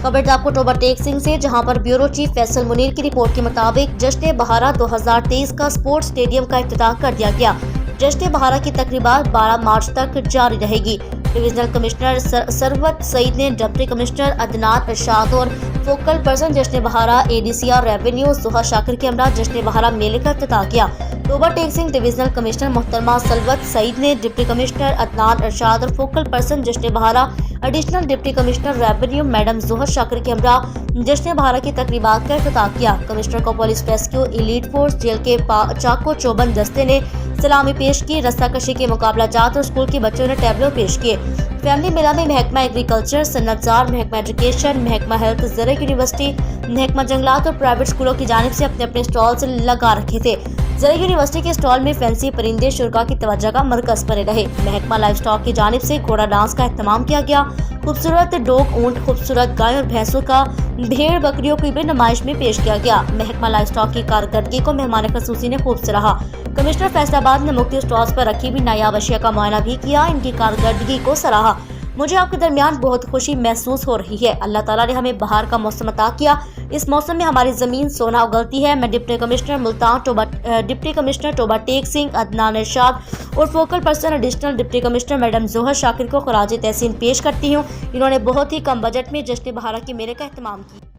खबर आपको टोबा टेक सिंह से, जहां पर ब्यूरो चीफ फैसल मुनीर की रिपोर्ट के मुताबिक जश्न बहारा 2023 का स्पोर्ट्स स्टेडियम का इफ्तिताह कर दिया गया। जश्न बहारा की तकरीबात 12 मार्च तक जारी रहेगी। डिविजनल कमिश्नर सरवत सईद ने डिप्टी कमिश्नर अदनान इरशाद और फोकल पर्सन जश्न बहारा ADCR रेवेन्यू सुहा शाकिर के हमरा जश्न बहारा मेले का इफ्तिताह किया। टोबा टेक सिंह डिविजनल कमिश्नर मोहतरमा सरवत सईद ने डिप्टी कमिश्नर अदनान इरशाद और फोकल पर्सन जश्न बहारा additional deputy commissioner revenue madam Johar Shakir के हमरा जश्न बहारा की तकरीबात का इफ्तिताह किया। कमिश्नर को police rescue elite force jail के चाको चौबंद दस्ते ने सलामी पेश की। रस्साकशी के मुकाबला जात और स्कूल के बच्चों ने टैबलो पेश किए। फैमिली मेला में महकमा एग्रीकल्चर, सन्नतजार, महकमा एजुकेशन, महकमा हेल्थ, ज़रा यूनिवर्सिटी, महकमा जंगलात और प्राइवेट स्कूलों की जानिब से अपने अपने स्टॉल्स लगा रखे थे। ज़रा यूनिवर्सिटी के स्टॉल में फैंसी परिंदे शुरा की तवज्जो का मरकज बने रहे। महकमा लाइफ स्टॉक की जानिब से घोड़ा डांस का एहतमाम किया गया। खूबसूरत डोग, ऊंट, खूबसूरत गाय और भैंसों का भेड़ बकरियों की भी नुमाइश में पेश किया गया। महकमा लाइफ स्टॉक की कारकर्दगी को मेहमान खसूसी ने खूब सराहा। कमिश्नर फैसलाबाद ने मुख्तलिफ स्टॉल्स पर रखी हुई नायाब अशिया का मुआयना भी किया। इनकी कारकर्दगी को सराहा। मुझे आपके दरमियान बहुत खुशी महसूस हो रही है। अल्लाह ताला ने हमें बहार का मौसम अता किया। इस मौसम में हमारी ज़मीन सोना उगलती है। मैं deputy commissioner Multan deputy commissioner Toba Tek Singh, Adnan Irshad और focal person additional deputy commissioner madam Johar Shakir को खराज तहसीन पेश करती हूँ। इन्होंने बहुत ही कम बजट में जश्न बहारा के मेले का एहतमाम किया।